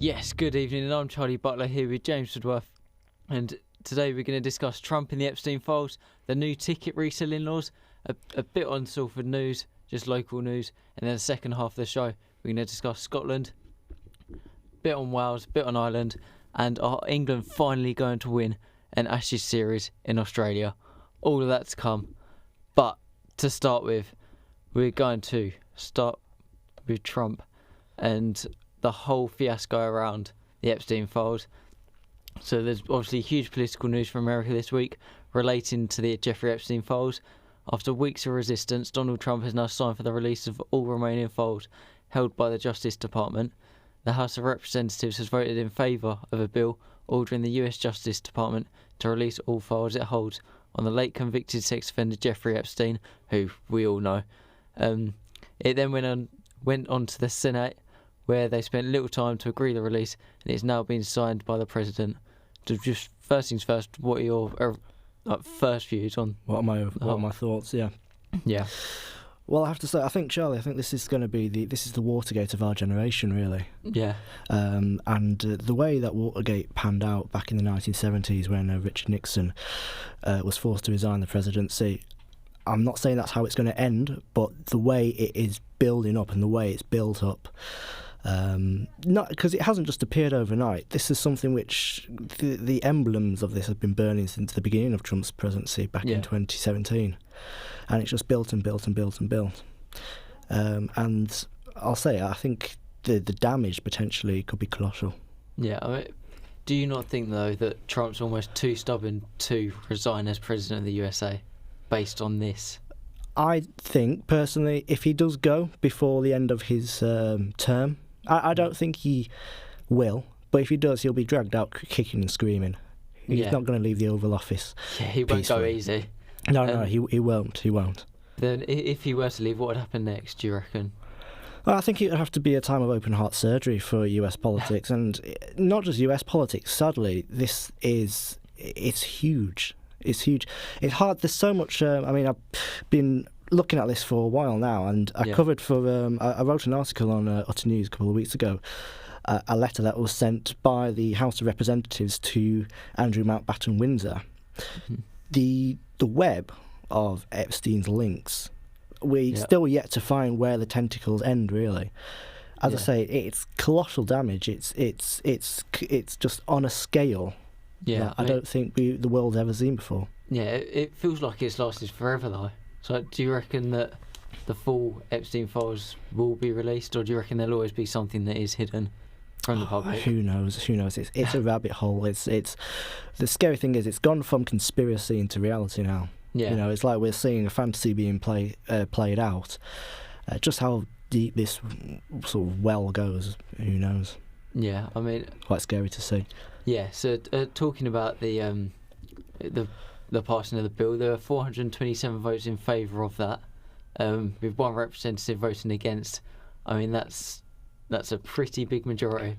Yes, good evening, and I'm Charlie Butler here with James Woodworth. And today we're going to discuss Trump and the Epstein files, the new ticket reselling laws, a bit on Salford news, just local news, and then the second half of the show we're going to discuss Scotland, bit on Wales, bit on Ireland, and are England finally going to win an Ashes series in Australia? All of that to come. But to start with, we're going to start with Trump and the whole fiasco around the Epstein files. So there's obviously huge political news from America this week relating to the Jeffrey Epstein files. After weeks of resistance, Donald Trump has now signed for the release of all remaining files held by the Justice Department. The House of Representatives has voted in favour of a bill ordering the US Justice Department to release all files it holds on the late convicted sex offender Jeffrey Epstein, who we all know. It then went on to the Senate, where they spent little time to agree the release, and it's now been signed by the president. So just first things first, what are your first views on what are my thoughts? Yeah. Well, I have to say, I think, Charlie, this is going to be the Watergate of our generation, really. Yeah. And the way that Watergate panned out back in the 1970s, when Richard Nixon was forced to resign the presidency, I'm not saying that's how it's going to end, but the way it is building up and the way it's built up. Not because it hasn't just appeared overnight. This is something which the emblems of this have been burning since the beginning of Trump's presidency back in 2017, and it's just built and built and built and built. And I'll say, I think the damage potentially could be colossal. Yeah. I mean, do you not think though that Trump's almost too stubborn to resign as president of the USA based on this? I think personally, if he does go before the end of his term, I don't think he will, but if he does, he'll be dragged out kicking and screaming. He's not going to leave the Oval Office. Yeah, he won't go easy. No, he won't. He won't. Then, if he were to leave, what would happen next, do you reckon? Well, I think it would have to be a time of open heart surgery for US politics, and not just US politics. Sadly, it's huge. It's huge. It's hard. There's so much. I've been looking at this for a while now, and I covered for. I wrote an article on Utter News a couple of weeks ago. A letter that was sent by the House of Representatives to Andrew Mountbatten Windsor. Mm-hmm. The web of Epstein's links. We're still yet to find where the tentacles end. Really, as I say, it's colossal damage. It's just on a scale. Yeah, I don't think the world's ever seen before. Yeah, it feels like it's lasted forever though. So do you reckon that the full Epstein files will be released, or do you reckon there'll always be something that is hidden from the public? Who knows? It's a rabbit hole. It's the scary thing is it's gone from conspiracy into reality now. Yeah. It's like we're seeing a fantasy being played out. Just how deep this sort of well goes, who knows? Yeah, I mean, quite scary to see. Yeah, so talking about the passing of the bill, there are 427 votes in favour of that, with one representative voting against. I mean, that's a pretty big majority.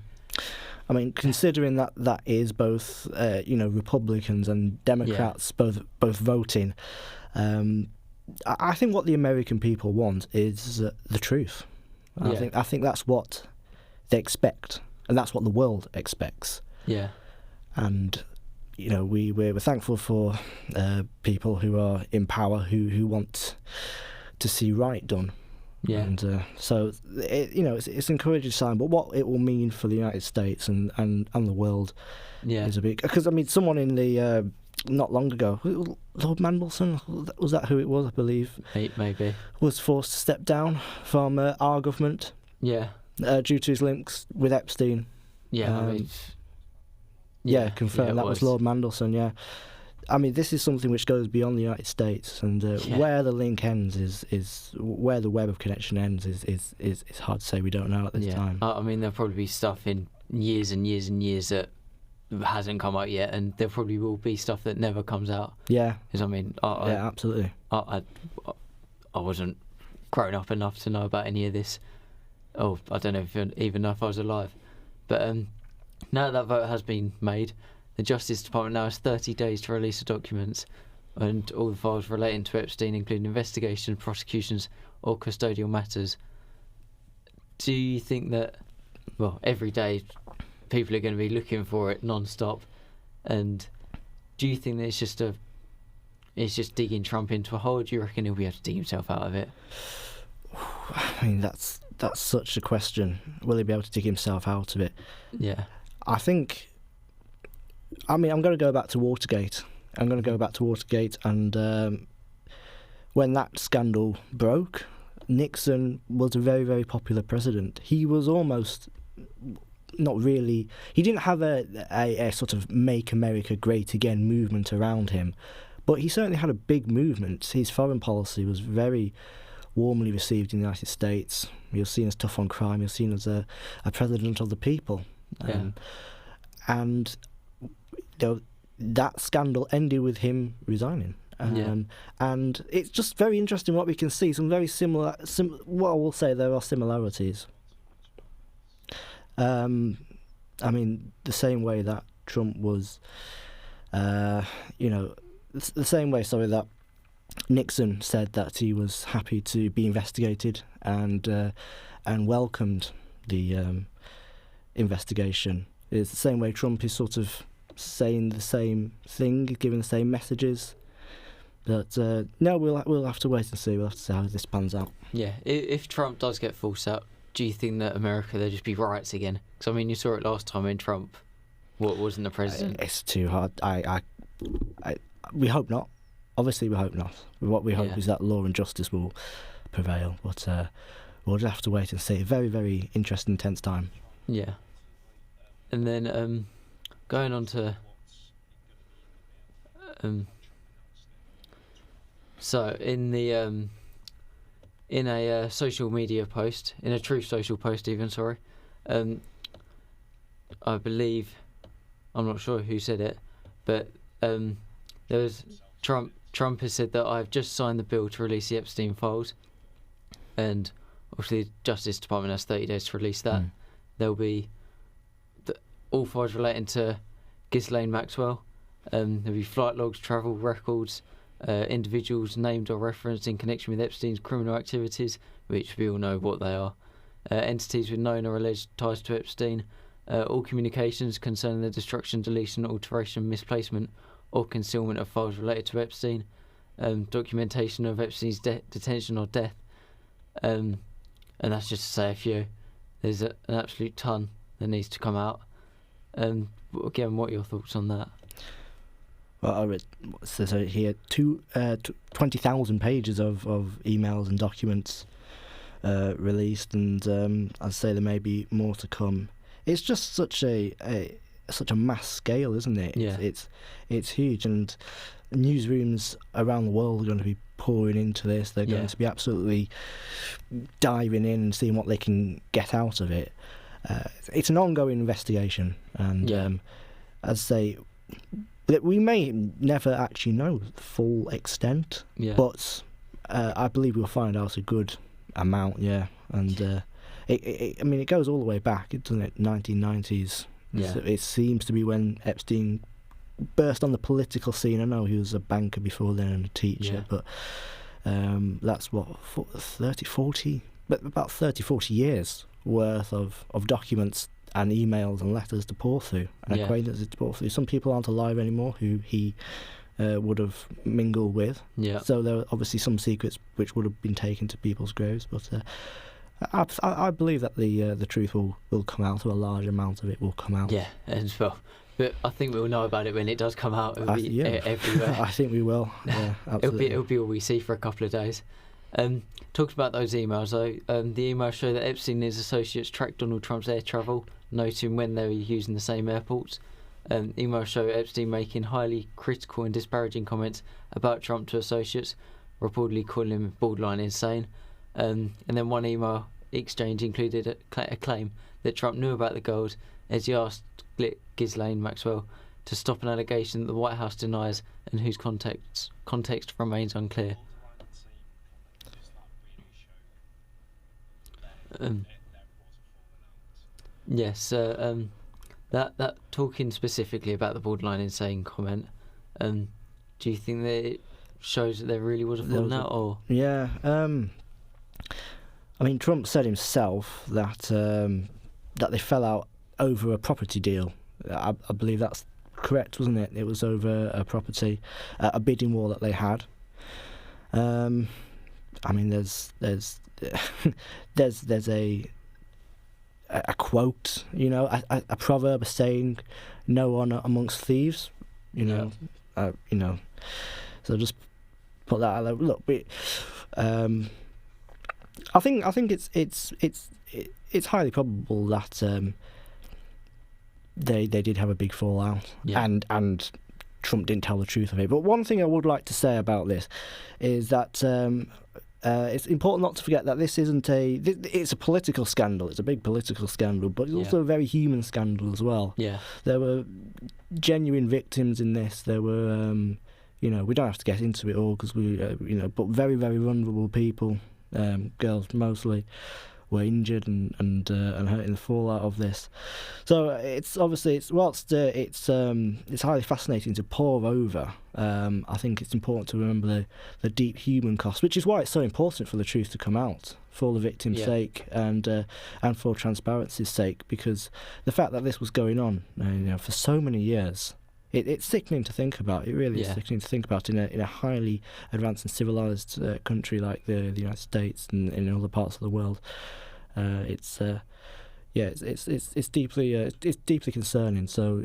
I mean, considering that is both Republicans and Democrats both voting, I think what the American people want is the truth. I think that's what they expect, and that's what the world expects. Yeah, and we're thankful for people who are in power who want to see right done. Yeah, and so it's an encouraging sign. But what it will mean for the United States and the world is a big. Because I mean, someone in the not long ago, Lord Mandelson, was that who it was? I believe maybe was forced to step down from our government. Yeah, due to his links with Epstein. Confirmed that was Lord Mandelson. Yeah, I mean, this is something which goes beyond the United States, and where the link ends is where the web of connection ends is hard to say. We don't know at this time. I mean, there'll probably be stuff in years and years and years that hasn't come out yet, and there probably will be stuff that never comes out. Yeah, because I mean, absolutely. I wasn't grown up enough to know about any of this. Oh, I don't know even know if I was alive, but now that vote has been made, the Justice Department now has 30 days to release the documents and all the files relating to Epstein, including investigations, prosecutions or custodial matters. Do you think that, well, every day people are going to be looking for it non-stop. And do you think that it's just digging Trump into a hole? Or do you reckon he'll be able to dig himself out of it? I mean, that's such a question. Will he be able to dig himself out of it? Yeah. I mean, I'm going to go back to Watergate. And when that scandal broke, Nixon was a very, very popular president. He was almost not really... He didn't have a sort of Make America Great Again movement around him, but he certainly had a big movement. His foreign policy was very warmly received in the United States. He was seen as tough on crime. He was seen as a president of the people. And that scandal ended with him resigning. And it's just very interesting what we can see. Some very similar... what I will say, there are similarities. I mean, the same way that Trump was... the same way, that Nixon said that he was happy to be investigated and welcomed the investigation. It's the same way Trump is sort of saying the same thing, giving the same messages. But no, we'll have to wait and see. We'll have to see how this pans out. Yeah, if Trump does get forced out, do you think that America, there'll just be riots again? Because, I mean, you saw it last time when Trump wasn't the president. It's too hard. We hope not. Obviously, we hope not. What we hope is that law and justice will prevail. But we'll just have to wait and see. A very, very interesting, intense time. Yeah. And then going on to... So in a social media post, in a Truth Social post even, I believe, I'm not sure who said it, but there was Trump has said that I've just signed the bill to release the Epstein files, and obviously the Justice Department has 30 days to release that. There'll be all files relating to Ghislaine Maxwell. There'll be flight logs, travel records, individuals named or referenced in connection with Epstein's criminal activities, which we all know what they are, entities with known or alleged ties to Epstein, all communications concerning the destruction, deletion, alteration, misplacement or concealment of files related to Epstein, documentation of Epstein's detention or death, and that's just to say a few. There's an absolute ton that needs to come out. Again, what are your thoughts on that? Well, I read so here 20,000 pages of emails and documents released, and I'd say there may be more to come. It's just such a mass scale, isn't it? Yeah. It's huge, and newsrooms around the world are going to be pouring into this. They're going to be absolutely diving in and seeing what they can get out of it. It's an ongoing investigation, and as I say, we may never actually know the full extent, but I believe we'll find out a good amount, and it goes all the way back, doesn't it? 1990s. So it seems to be when Epstein burst on the political scene. I know he was a banker before then and a teacher, but that's what, 40 years worth of documents and emails and letters to pour through, and acquaintances to pour through. Some people aren't alive anymore who he would have mingled with. So there are obviously some secrets which would have been taken to people's graves, but I believe that the truth will come out, or a large amount of it will come out. Yeah, as well. But I think we'll know about it when it does come out. It'll be everywhere. I think we will. Yeah, absolutely. It'll be all we see for a couple of days. Talked about those emails though. The emails show that Epstein and his associates tracked Donald Trump's air travel, noting when they were using the same airports. Emails show Epstein making highly critical and disparaging comments about Trump to associates, reportedly calling him borderline insane. And then one email exchange included a claim that Trump knew about the girls, as he asked Ghislaine Maxwell to stop an allegation that the White House denies and whose context remains unclear. That talking specifically about the borderline insane comment, do you think that it shows that there really was a falling out, or? Yeah, I mean, Trump said himself that they fell out over a property deal. I believe that's correct, wasn't it? It was over a property, a bidding war that they had. I mean, there's there's a quote, you know, a proverb, a saying, "No honor amongst thieves," you know, you know. So just put that out there. Look, I think it's highly probable that they did have a big fallout, and Trump didn't tell the truth of it. But one thing I would like to say about this is that it's important not to forget that this isn't it's a political scandal. It's a big political scandal, but it's also a very human scandal as well. Yeah, there were genuine victims in this. There were, you know, we don't have to get into it all because we, you know, but very, very vulnerable people, girls mostly, were injured and hurt in the fallout of this. So it's obviously it's highly fascinating to pore over. I think it's important to remember the deep human cost, which is why it's so important for the truth to come out, for the victim's sake and for transparency's sake, because the fact that this was going on, you know, for so many years. It's sickening to think about. It really is sickening to think about in a highly advanced and civilized country like the United States and in other parts of the world. It's deeply concerning. So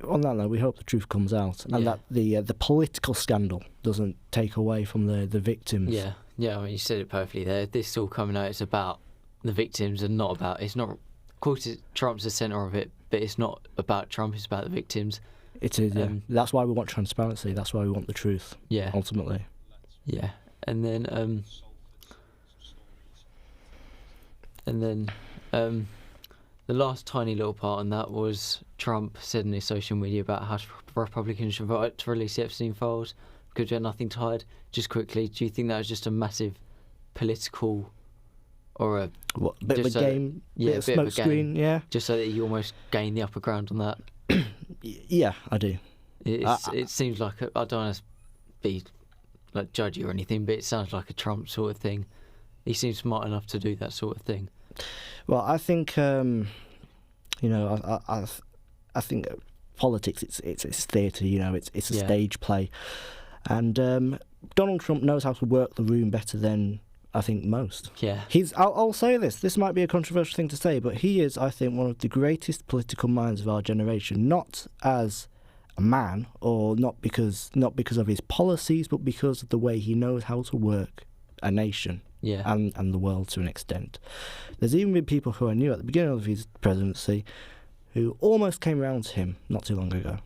on that note, we hope the truth comes out and that the political scandal doesn't take away from the victims. Yeah. I mean, you said it perfectly there. This all coming out is about the victims and not about. It's not. Of course, Trump's the centre of it, but it's not about Trump. It's about the victims. It is, That's why we want transparency. That's why we want the truth. Yeah. Ultimately. Yeah, and then the last tiny little part on that was Trump said in his social media about how Republicans should vote to release the Epstein files because we had nothing to hide. Just quickly, do you think that was just a massive political or a bit of a game? Bit of smoke screen, just so that you almost gain the upper ground on that? Yeah, I do. It seems like I don't want to be like judgy or anything, but it sounds like a Trump sort of thing. He seems smart enough to do that sort of thing. Well, I think you know, I think politics it's theatre. You know, it's a stage play, and Donald Trump knows how to work the room better than I think most. Yeah. I'll say this. This might be a controversial thing to say, but he is, I think, one of the greatest political minds of our generation. Not as a man, or not because of his policies, but because of the way he knows how to work a nation. Yeah. And the world to an extent. There's even been people who I knew at the beginning of his presidency who almost came around to him not too long ago.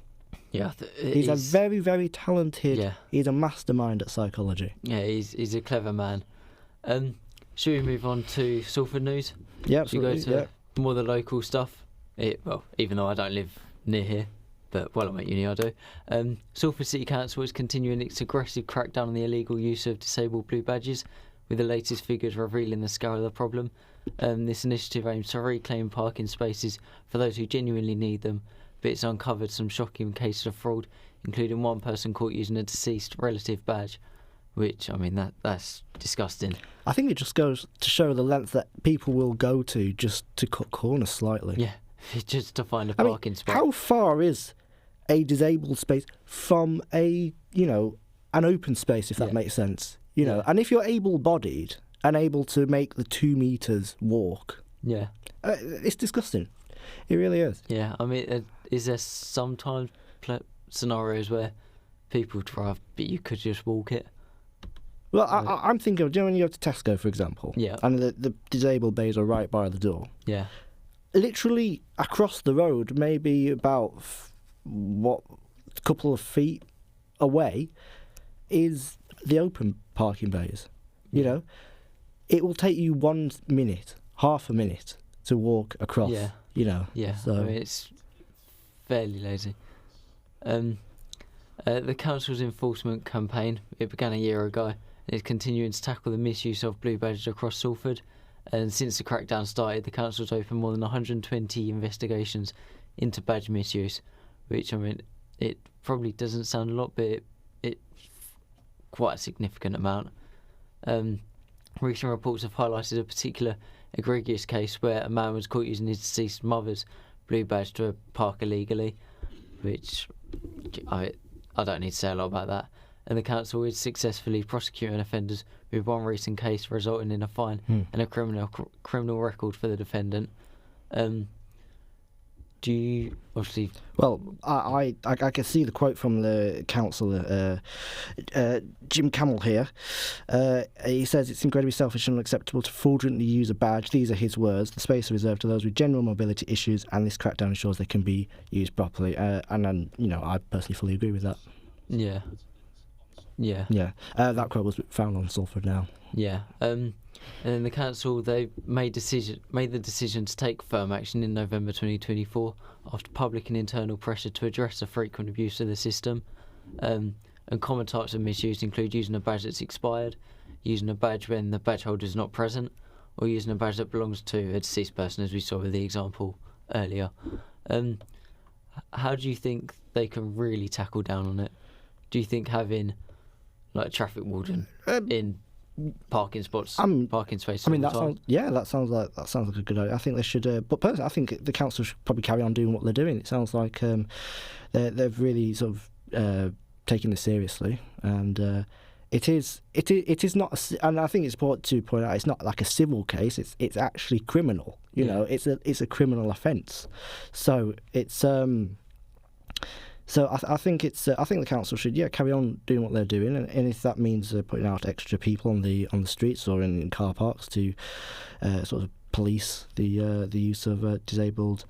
Yeah, he's a very, very talented. Yeah. He's a mastermind at psychology. Yeah, he's a clever man. Should we move on to Salford news? Yeah, absolutely. Should we go to more of the local stuff? Well, even though I don't live near here, but I'm at uni, I do. Salford City Council is continuing its aggressive crackdown on the illegal use of disabled blue badges, with the latest figures revealing the scale of the problem. This initiative aims to reclaim parking spaces for those who genuinely need them, but it's uncovered some shocking cases of fraud, including one person caught using a deceased relative badge, which, I mean, that's disgusting. I think it just goes to show the length that people will go to just to cut corners slightly. Yeah, just to find a parking spot. How far is a disabled space from an open space, if that makes sense? You know, and if you're able-bodied and able to make the 2 meters walk, it's disgusting. It really is. Yeah, I mean, is there sometimes scenarios where people drive, but you could just walk it? Well, I'm thinking of, do you know when you go to Tesco, for example? Yeah. And the disabled bays are right by the door. Yeah. Literally across the road, maybe about a couple of feet away, is the open parking bays. You know, it will take you 1 minute, half a minute to walk across. Yeah. You know. Yeah. So I mean, it's fairly lazy. The council's enforcement campaign, it began a year ago, and is continuing to tackle the misuse of blue badges across Salford. And since the crackdown started, the council's opened more than 120 investigations into badge misuse, which, I mean, it probably doesn't sound a lot, but it's quite a significant amount. Recent reports have highlighted a particular egregious case where a man was caught using his deceased mother's blue badge to park illegally, which I don't need to say a lot about that. And the council is successfully prosecuting offenders, with one recent case resulting in a fine and a criminal record for the defendant. Do you obviously? Well, I can see the quote from the councillor, Jim Camel here. He says it's incredibly selfish and unacceptable to fraudulently use a badge. These are his words. The space are reserved to those with general mobility issues, and this crackdown ensures they can be used properly. And then, I personally fully agree with that. Yeah. That quote was found on Salford Now. Yeah. And then the council, they made the decision to take firm action in November 2024 after public and internal pressure to address the frequent abuse of the system. And common types of misuse include using a badge that's expired, using a badge when the badge holder is not present, or using a badge that belongs to a deceased person, as we saw with the example earlier. How do you think they can really tackle down on it? Do you think having like a traffic warden in parking spots, parking spaces? I mean, that sounds like a good idea. I think they should. But personally, I think the council should probably carry on doing what they're doing. It sounds like they've really sort of taken this seriously, and it is not. And I think it's important to point out it's not like a civil case. It's actually criminal. You know, it's a criminal offence. So it's. So I think the council should carry on doing what they're doing, and if that means putting out extra people on the streets or in car parks to sort of police the use of disabled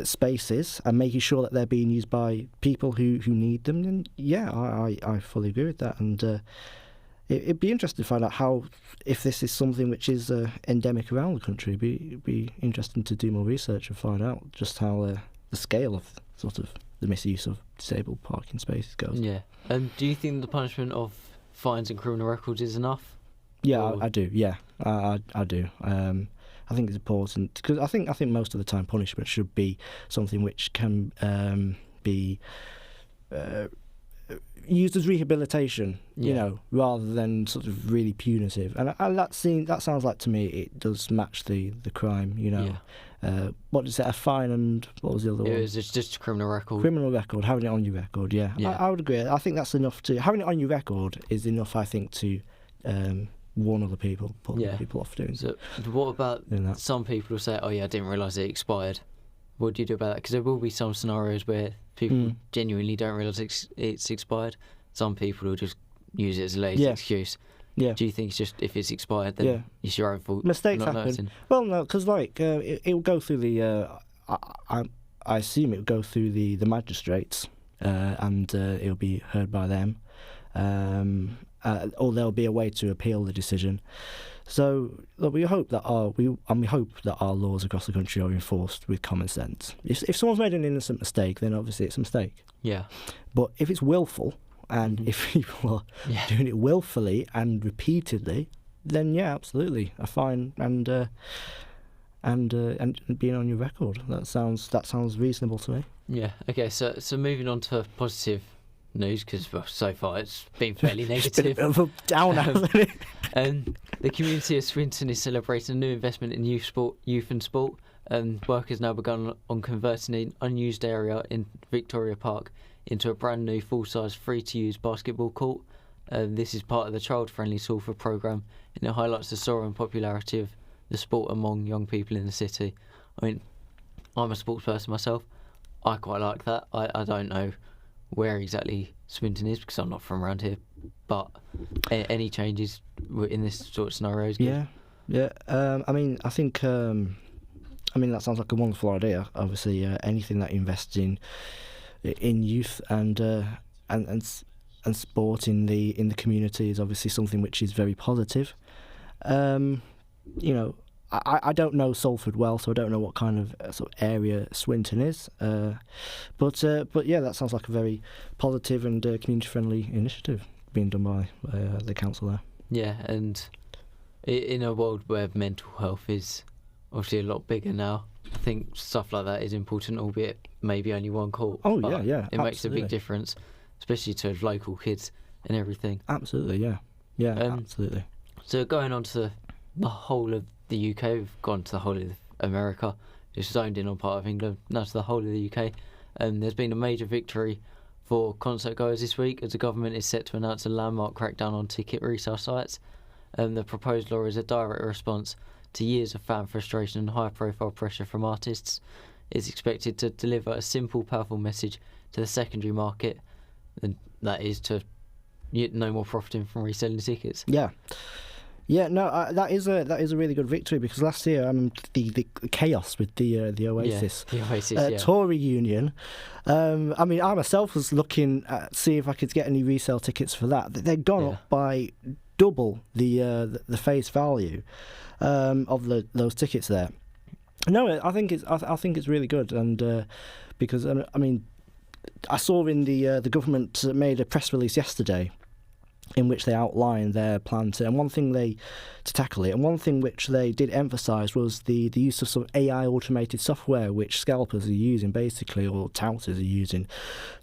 spaces and making sure that they're being used by people who need them, then I fully agree with that. And it'd be interesting to find out if this is something which is endemic around the country. It'd be interesting to do more research and find out just how the scale of sort of the misuse of disabled parking spaces goes. Yeah. Do you think the punishment of fines and criminal records is enough? Yeah, I do. Yeah, I do. I think it's important because I think most of the time punishment should be something which can be used as rehabilitation, rather than sort of really punitive. And that sounds like to me it does match the crime. What is it? A fine and what was the other one? It was just a criminal record. Criminal record, having it on your record. Yeah. I would agree. I think that's enough having it on your record is enough. I think to warn other people, put other people off doing. So what about some people who say, "Oh yeah, I didn't realise it expired." What do you do about that? Because there will be some scenarios where people genuinely don't realise it's expired. Some people will just use it as a lazy excuse. Yeah. Do you think it's just if it's expired, then it's your own fault? Mistakes happen. Noticing? Well, no, because it will go through the. I assume it will go through the magistrates, and it'll be heard by them, or there'll be a way to appeal the decision. So look, we hope that our laws across the country are enforced with common sense. If someone's made an innocent mistake, then obviously it's a mistake. Yeah. But if it's willful, and if people are doing it willfully and repeatedly, then absolutely a fine and being on your record. That sounds reasonable to me. Yeah. Okay. So moving on to positive news, because so far it's been fairly negative. Been a bit of a downer, hasn't it? The community of Swinton is celebrating a new investment in youth and sport. Work has now begun on converting an unused area in Victoria Park into a brand new full-size, free-to-use basketball court. This is part of the child-friendly Salford programme, and it highlights the soaring popularity of the sport among young people in the city. I mean, I'm a sports person myself. I quite like that. I don't know where exactly Swinton is because I'm not from around here, but any changes in this sort of scenario is good. I mean, I think that sounds like a wonderful idea. Obviously, anything that invests in youth and sport in the community is obviously something which is very positive. I don't know Salford well, so I don't know what kind of sort of area Swinton is. But that sounds like a very positive and community-friendly initiative being done by the council there. Yeah, and in a world where mental health is obviously a lot bigger now, I think stuff like that is important, albeit maybe only one court. Oh, yeah, it absolutely. Makes a big difference, especially to local kids and everything. Absolutely, absolutely. So going on to the whole of the UK, we've gone to the whole of America. just zoned in on part of England, now to the whole of the UK. There's been a major victory for concert goers this week, as the government is set to announce a landmark crackdown on ticket resale sites. The proposed law is a direct response to years of fan frustration and high-profile pressure from artists. It's expected to deliver a simple, powerful message to the secondary market, and that is to no more profiting from reselling tickets. Yeah, no, that is a really good victory, because last year the chaos with the Oasis, tour reunion. I myself was looking at see if I could get any resale tickets for that. They'd gone up by double the face value of those tickets there. No, I think it's really good, and because I saw in the government made a press release yesterday, in which they outlined their plan to tackle it. And one thing which they did emphasise was the use of some AI automated software, which scalpers are using basically, or touters are using,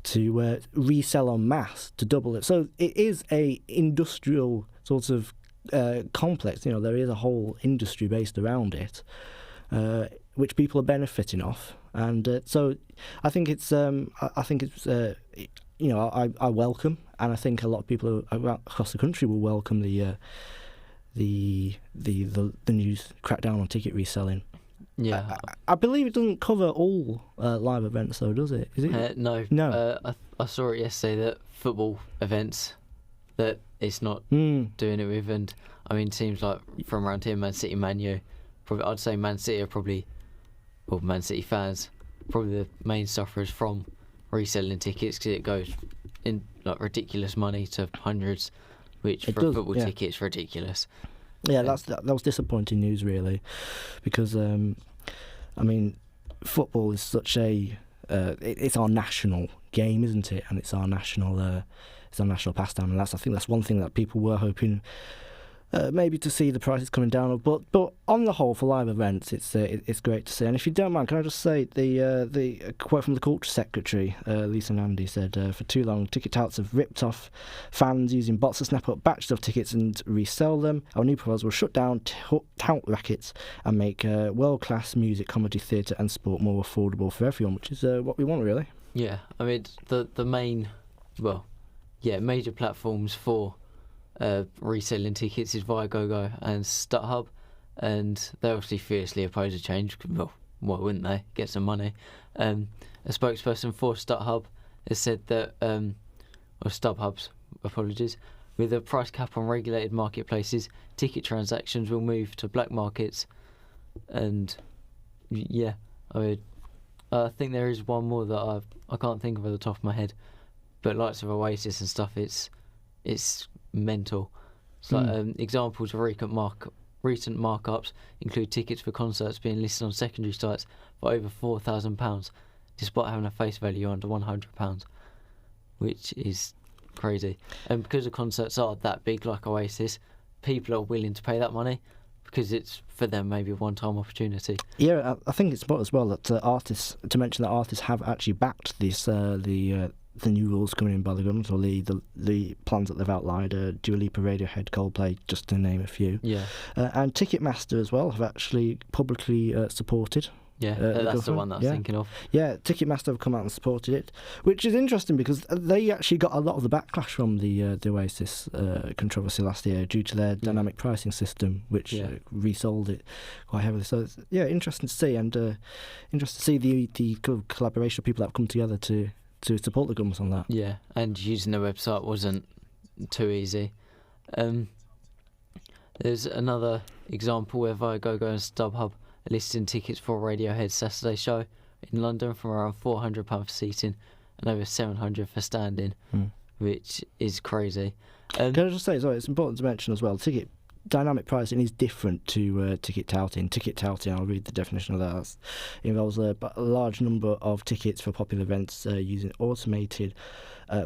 to resell en masse, to double it. So it is a industrial sort of complex. There is a whole industry based around it, which people are benefiting off. And so I think it's I welcome, and I think a lot of people across the country will welcome the news crackdown on ticket reselling. Yeah, I believe it doesn't cover all live events, though, does it? Is it? No. I saw it yesterday that football events that it's not doing it with, and teams like from around here, Man City, Man U. I'd say Man City are probably, well, Man City fans probably the main sufferers from reselling tickets, because it goes in like ridiculous money to hundreds, which for a football ticket is ridiculous. Yeah, that was disappointing news, really, because football is such a it's our national game, isn't it? And it's our national pastime, and I think that's one thing that people were hoping maybe to see the prices coming down. But on the whole, for live events, it's great to see. And if you don't mind, can I just say the quote from the Culture Secretary, Lisa Nandy, said, "For too long, ticket touts have ripped off fans using bots to snap up batches of tickets and resell them. Our new proposal will shut down tout rackets and make world-class music, comedy, theatre and sport more affordable for everyone," which is what we want, really. Yeah, the main, major platforms for reselling tickets is Viagogo and StubHub, and they obviously fiercely oppose a change. Well, why wouldn't they? Get some money. A spokesperson for StubHub has said that, or StubHub's apologies, with a price cap on regulated marketplaces, ticket transactions will move to black markets. And I think there is one more that I can't think of at the top of my head, but likes of Oasis and stuff, it's mental. It's like examples of recent markups include tickets for concerts being listed on secondary sites for over £4,000, despite having a face value under £100, which is crazy. And because the concerts are that big, like Oasis, people are willing to pay that money because it's for them maybe a one-time opportunity. Yeah, I think it's important as well that artists have actually backed this the new rules coming in by the government, or the plans that they've outlined. Dua Lipa, Radiohead, Coldplay, just to name a few. Yeah. And Ticketmaster as well have actually publicly supported. Yeah, that's the one that I was thinking of. Yeah, Ticketmaster have come out and supported it, which is interesting because they actually got a lot of the backlash from the Oasis controversy last year due to their dynamic pricing system, which resold it quite heavily. So it's, interesting to see, and interesting to see the collaboration of people that have come together to support the government on that. Yeah, and using the website wasn't too easy. There's another example where Viagogo and StubHub are listing tickets for Radiohead's Saturday show in London from around £400 for seating and over £700 for standing, which is crazy. Can I just say, it's important to mention as well, dynamic pricing is different to ticket touting. Ticket touting, I'll read the definition of that. It involves a large number of tickets for popular events using automated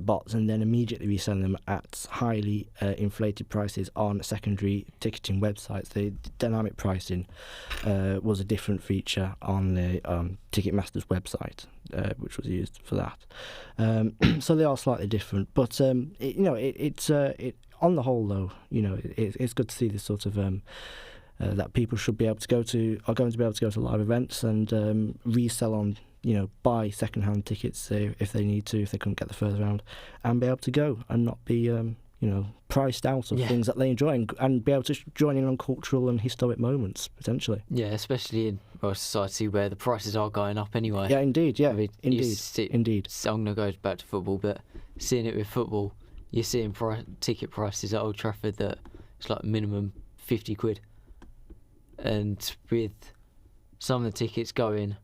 bots and then immediately reselling them at highly inflated prices on secondary ticketing websites. The dynamic pricing was a different feature on the Ticketmaster's website, which was used for that. So they are slightly different, but it's on the whole, though, it's good to see this sort of that people should be able to are going to be able to go to live events and resell on, buy second-hand tickets if they need to, if they couldn't get the first round, and be able to go and not be, priced out of things that they enjoy, and be able to join in on cultural and historic moments, potentially. Yeah, especially in a society where the prices are going up anyway. Yeah, indeed, yeah. I mean, Indeed. I'm going to go back to football, but seeing it with football, you're seeing ticket prices at Old Trafford that it's like minimum 50 quid. And with some of the tickets going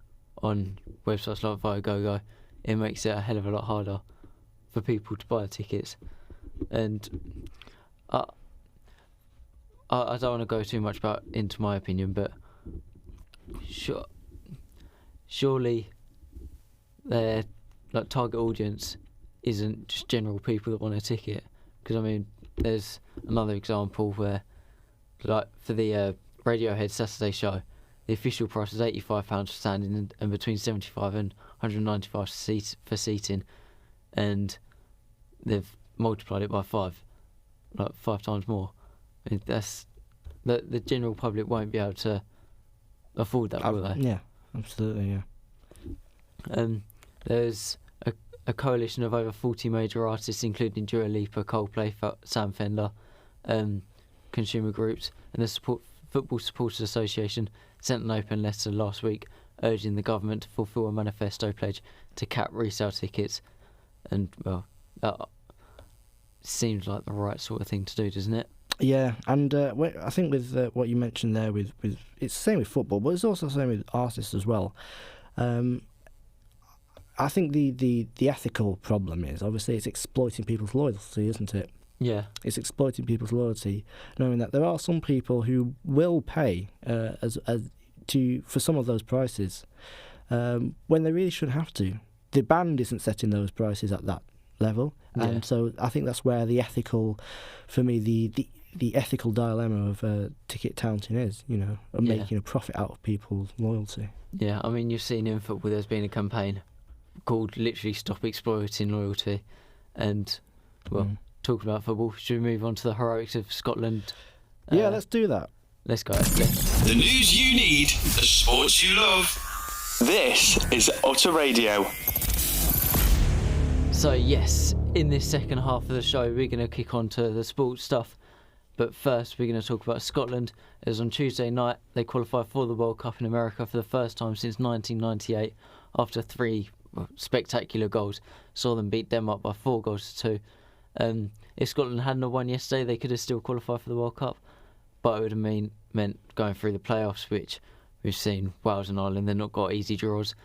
on websites like Viagogo, it makes it a hell of a lot harder for people to buy the tickets. And I don't want to go too much into my opinion, but surely their target audience isn't just general people that want a ticket. Because I mean, there's another example where, for the Radiohead Saturday show, the official price was £85 for standing and between £75 and £195 for seating, and they've multiplied it by 5 times more. I mean, that's the general public won't be able to afford that, will they? Yeah, absolutely, yeah. There's a coalition of over 40 major artists, including Dua Lipa, Coldplay, Sam Fender, consumer groups, and the Football Supporters Association sent an open letter last week urging the government to fulfil a manifesto pledge to cap resale tickets. And, well, that seems like the right sort of thing to do, doesn't it? Yeah, and I think with what you mentioned there, with it's the same with football, but it's also the same with artists as well. I think the ethical problem is, obviously, it's exploiting people's loyalty, isn't it? Yeah. It's exploiting people's loyalty, knowing that there are some people who will pay for some of those prices when they really shouldn't have to. The band isn't setting those prices at that level, and so I think that's where the ethical, for me, the ethical dilemma of ticket touting is, of making a profit out of people's loyalty. Yeah, I mean, you've seen in football there's been a campaign called literally Stop Exploiting Loyalty, and, talking about football, should we move on to the heroics of Scotland? Yeah, let's do that. Let's go. The news you need, the sports you love. This is Otter Radio. So yes, in this second half of the show, we're going to kick on to the sports stuff. But first, we're going to talk about Scotland, as on Tuesday night, they qualified for the World Cup in America for the first time since 1998, after 3 spectacular goals. Saw them beat Denmark by 4-2. If Scotland hadn't won yesterday, they could have still qualified for the World Cup, but it would have meant going through the playoffs, which we've seen Wales and Ireland, they've not got easy draws.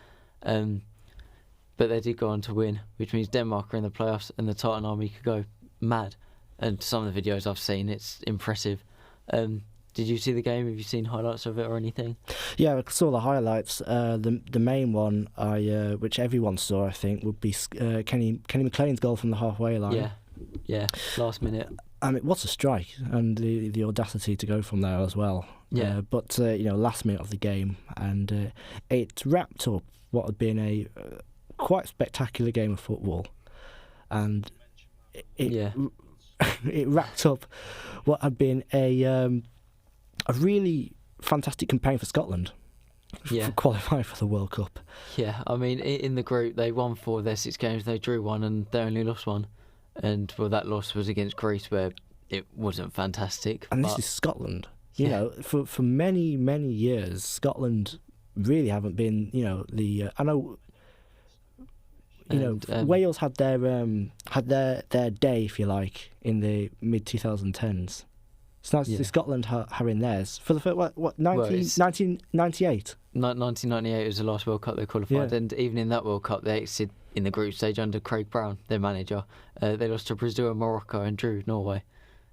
But they did go on to win, which means Denmark are in the playoffs and the Titan Army could go mad. And some of the videos I've seen, it's impressive. Did you see the game? Have you seen highlights of it or anything? Yeah, I saw the highlights. The main one, which everyone saw, I think, would be Kenny McLean's goal from the halfway line. Yeah, last minute. I mean, what a strike, and the audacity to go from there as well. Yeah. But last minute of the game, and it wrapped up what had been a quite spectacular game of football, and it wrapped up what had been a really fantastic campaign for Scotland. For qualifying for the World Cup. Yeah, I mean, in the group, they won 4 of their 6 games, they drew 1, and they only lost 1. And, well, that loss was against Greece, where it wasn't fantastic. And this is Scotland. You know, for many, many years, Scotland really haven't been, I know... Wales had their day, if you like, in the mid 2010s. So now Scotland are in theirs for the first 1998. 1998 was the last World Cup they qualified, and even in that World Cup they exited in the group stage under Craig Brown, their manager. They lost to Brazil and Morocco and drew Norway,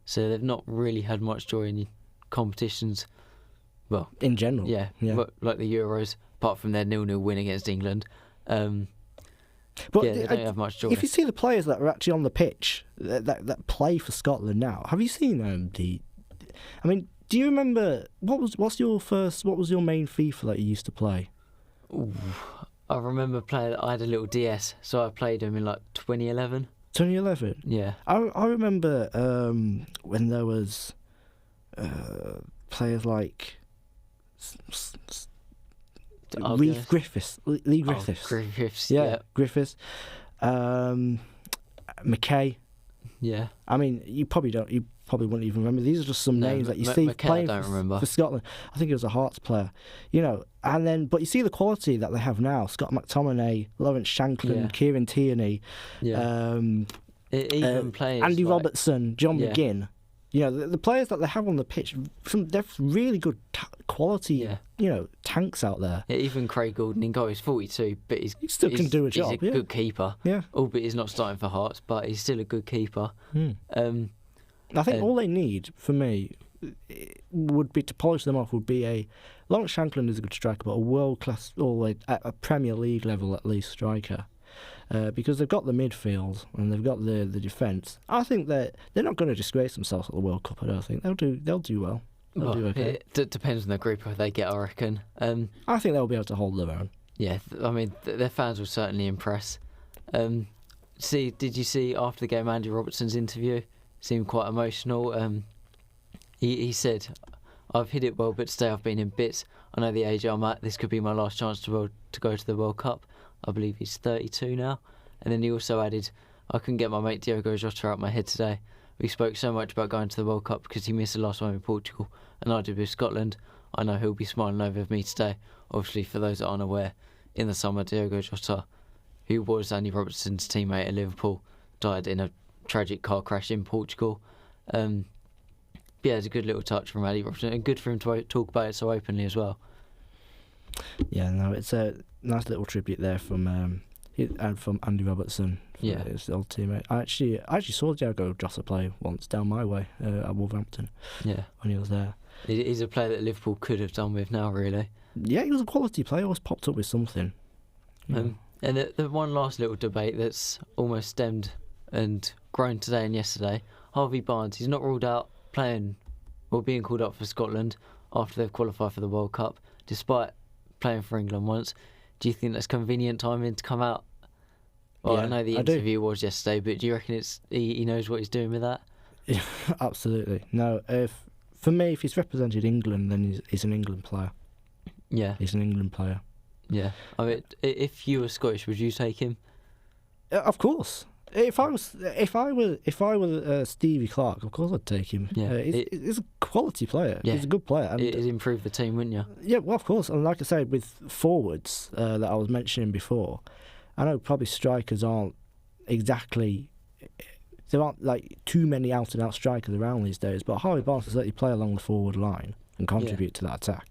so they've not really had much joy in competitions. Well, in general, like the Euros, apart from their 0-0 win against England. But they don't have much joy. If you see the players that are actually on the pitch that play for Scotland now, have you seen I mean, do you remember what was your main FIFA that you used to play? Ooh, I remember playing. I had a little DS, so I played them in 2011. 2011. Yeah. I remember when there was players like Lee Griffiths. Lee Griffiths. Griffiths. Yeah, Griffiths. McKay. Yeah. I mean, you probably wouldn't even remember. These are just some names that you see McKay, playing I don't remember. for Scotland. I think he was a Hearts player, And then, but you see the quality that they have now: Scott McTominay, Lawrence Shankland, Kieran Tierney, even players Andy like, Robertson, John McGinn. The players that they have on the pitch, they're really good quality. Tanks out there. Yeah, even Craig Gordon in goal. He's 42, but he still can do a job. He's a good keeper. Yeah, albeit he's not starting for Hearts, but he's still a good keeper. I think all they need for me would be to polish them off. Would be Lawrence Shankland is a good striker, but a world class, or a Premier League level at least striker. Because they've got the midfield and they've got the defence. I think they're not going to disgrace themselves at the World Cup. I don't think they'll do well. They'll do okay. It depends on the group who they get, I reckon. I think they'll be able to hold their own. Yeah, I mean their fans will certainly impress. Did you see after the game Andy Robertson's interview? Seemed quite emotional. He said, "I've hit it well, but today I've been in bits. I know the age I'm at. This could be my last chance to go to the World Cup." I believe he's 32 now. And then he also added, "I couldn't get my mate Diogo Jota out of my head today. We spoke so much about going to the World Cup because he missed the last one in Portugal, and I did with Scotland. I know he'll be smiling over me today." Obviously, for those that aren't aware, in the summer, Diogo Jota, who was Andy Robertson's teammate at Liverpool, died in a tragic car crash in Portugal. It's a good little touch from Andy Robertson, and good for him to talk about it so openly as well. Yeah, no, it's a nice little tribute there from Andy Robertson, his old teammate. I actually saw Diogo Jota play once down my way at Wolverhampton. Yeah, when he was there. He's a player that Liverpool could have done with now, really. Yeah, he was a quality player. Always popped up with something. And the one last little debate that's almost stemmed and grown today and yesterday. Harvey Barnes, he's not ruled out playing or being called up for Scotland after they've qualified for the World Cup, despite playing for England once. Do you think that's convenient timing to come out? Well, I know the interview was yesterday, but do you reckon he knows what he's doing with that? Yeah, absolutely. No, for me, if he's represented England, then he's an England player. Yeah, he's an England player. Yeah, I mean, if you were Scottish, would you take him? Of course. If I were Stevie Clarke, of course I'd take him. Yeah, he's a quality player. Yeah. He's a good player. And it'd improve the team, wouldn't you? Yeah, well, of course. And like I said, with forwards that I was mentioning before, I know probably strikers aren't exactly. There aren't like too many out and out strikers around these days. But Harvey Barnes can certainly play along the forward line and contribute to that attack.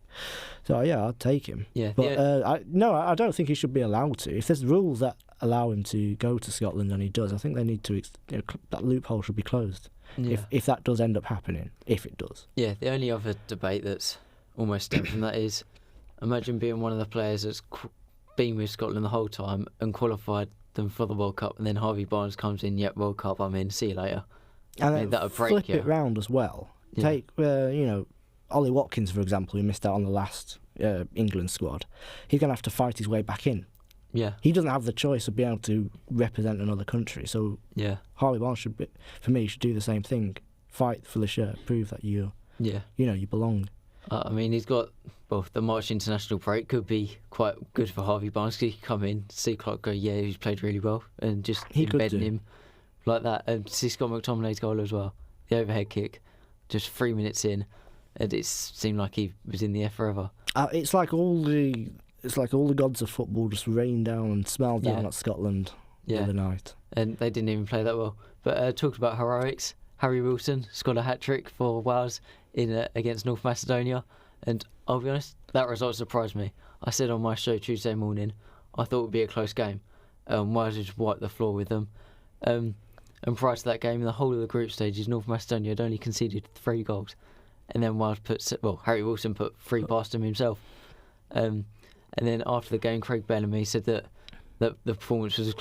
So yeah, I'd take him. Yeah, but I don't think he should be allowed to. If there's rules that allow him to go to Scotland and he does, I think they need to. That loophole should be closed. Yeah. If that does end up happening, if it does. Yeah, the only other debate that's almost stemmed from that is, imagine being one of the players that's been with Scotland the whole time and qualified them for the World Cup, and then Harvey Barnes comes in, yep, World Cup, I'm in, see you later. And that would flip it round as well. Yeah. Take Ollie Watkins, for example, who missed out on the last England squad. He's going to have to fight his way back in. Yeah, he doesn't have the choice of being able to represent another country. So yeah, Harvey Barnes should do the same thing. Fight for the shirt, prove that you belong. I mean, he's got the March international break could be quite good for Harvey Barnes. He could come in, see Clarke go, yeah, he's played really well, and just embedding him like that. And see Scott McTominay's goal as well, the overhead kick, just 3 minutes in, and it seemed like he was in the air forever. It's like all the gods of football just rained down and smiled down at Scotland the other night. And they didn't even play that well. But talked about heroics. Harry Wilson scored a hat-trick for Wales against North Macedonia. And I'll be honest, that result surprised me. I said on my show Tuesday morning, I thought it would be a close game. Wales just wiped the floor with them. And prior to that game, in the whole of the group stages, North Macedonia had only conceded 3 goals. And then Harry Wilson put 3 past him himself. And then after the game, Craig Bellamy said that the performance was as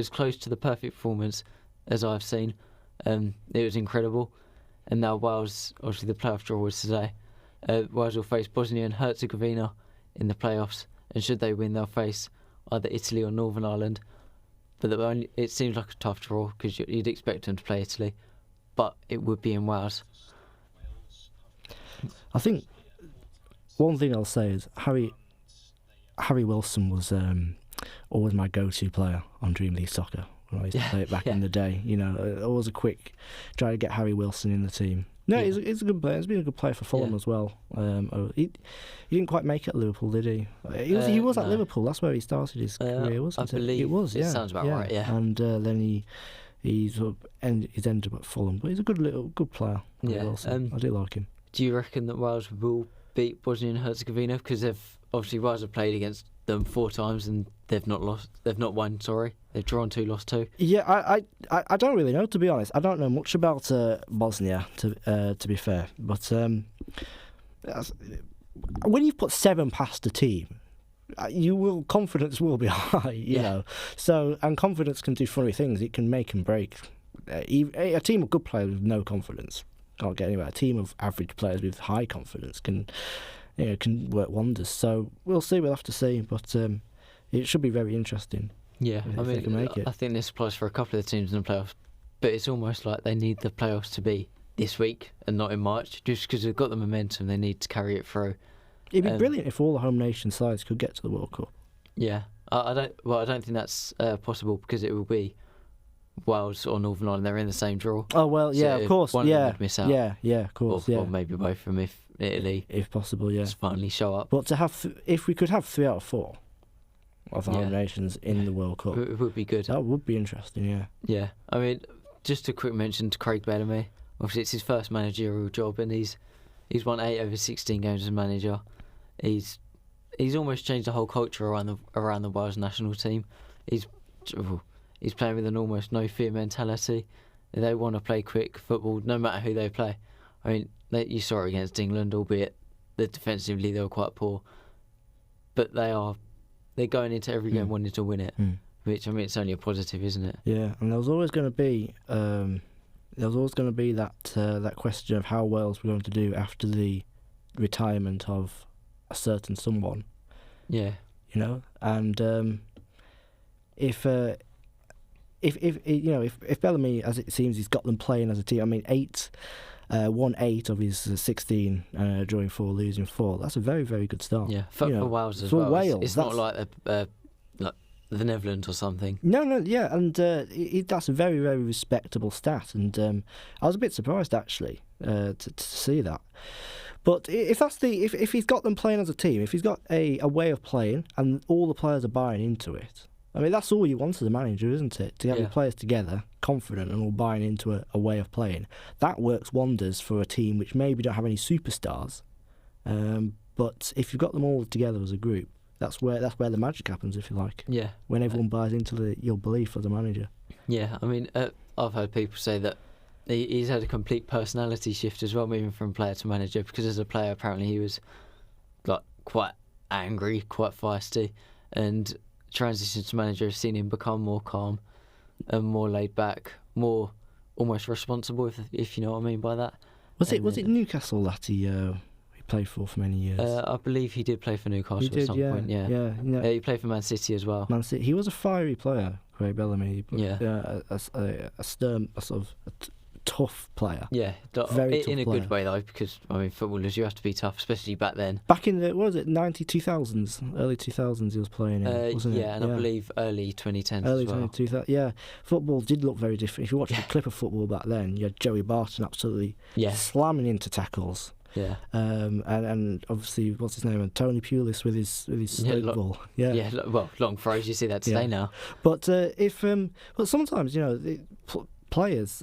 close to the perfect performance as I've seen. It was incredible. And now Wales, obviously the playoff draw was today. Wales will face Bosnia and Herzegovina in the playoffs, and should they win, they'll face either Italy or Northern Ireland. But it seems like a tough draw because you'd expect them to play Italy, but it would be in Wales. I think one thing I'll say is Harry Wilson was always my go-to player on Dream League Soccer when I used to play it back in the day. You know, always a quick try to get Harry Wilson in the team. No, he's a good player. He's been a good player for Fulham as well. He didn't quite make it at Liverpool, did he? He was at Liverpool. That's where he started his career, wasn't it? I believe it was. Yeah, it sounds about right. Yeah, and then he's ended up at Fulham, but he's a good player. Wilson. I do like him. Do you reckon that Wales will beat Bosnia and Herzegovina? Because Wales have played against them 4 times and they've not won. Sorry, they've drawn 2, lost 2. Yeah, I don't really know, to be honest. I don't know much about Bosnia, to be fair. But when you've put 7 past a team, confidence will be high, you know. So, and confidence can do funny things. It can make and break. A team of good players with no confidence can't get anywhere. A team of average players with high confidence can work wonders. So we'll see. We'll have to see. But it should be very interesting. Yeah, if they can make it. I think this applies for a couple of the teams in the playoffs. But it's almost like they need the playoffs to be this week and not in March, just because they've got the momentum. They need to carry it through. It'd be brilliant if all the home nation sides could get to the World Cup. Yeah, I don't think that's possible because it will be Wales or Northern Ireland. They're in the same draw. Oh well, yeah, so of course, one of them would miss out. Yeah, of course, or maybe both of them if Italy, if possible, just finally show up. But to have, if we could have 3 out of 4 of the home nations in the World Cup, it would be good. That would be interesting. Yeah. Yeah, I mean, just a quick mention to Craig Bellamy. Obviously, it's his first managerial job, and he's won 8 over 16 games as manager. He's almost changed the whole culture around the Wales national team. He's playing with an almost no fear mentality. They want to play quick football, no matter who they play. I mean, you saw it against England, albeit that defensively they were quite poor. But they're going into every game wanting to win it, which, I mean, it's only a positive, isn't it? Yeah, and there was always going to be that question of how Wales were going to do after the retirement of a certain someone. Yeah, you know, and if Bellamy, as it seems, he's got them playing as a team. I mean, won 8 of his 16, drawing 4, losing 4. That's a very, very good start. Yeah, for Wales as well. For Wales, it's not like the Netherlands or something. No, yeah, and that's a very, very respectable stat. And I was a bit surprised actually to see that. But if he's got them playing as a team, if he's got a way of playing and all the players are buying into it, I mean, that's all you want as a manager, isn't it? To get the players together, confident and all buying into a way of playing. That works wonders for a team which maybe don't have any superstars. But if you've got them all together as a group, that's where the magic happens, if you like. Yeah. When everyone buys into your belief as a manager. Yeah, I mean, I've heard people say that he's had a complete personality shift as well, moving from player to manager, because as a player apparently he was like quite angry, quite feisty, and transition to manager has seen him become more calm and more laid back, more almost responsible, if you know what I mean by that. Was it Newcastle that he played for many years? I believe he did play for Newcastle at some point. Yeah, he played for Man City as well. Man City. He was a fiery player, Craig Bellamy. A stern, a sort of tough player. Yeah, very in a player. good way though, because I mean, footballers, you have to be tough, especially back then. Back in the 2000s, early 2000s, he was playing in, wasn't it? Yeah, and I believe early 2010s early as well. 2000s, yeah. Football did look very different. If you watched a clip of football back then, you had Joey Barton absolutely slamming into tackles. Yeah. And obviously, what's his name? And Tony Pulis with his slope ball. Yeah. Yeah. Well, long throws. You see that today now. But but sometimes players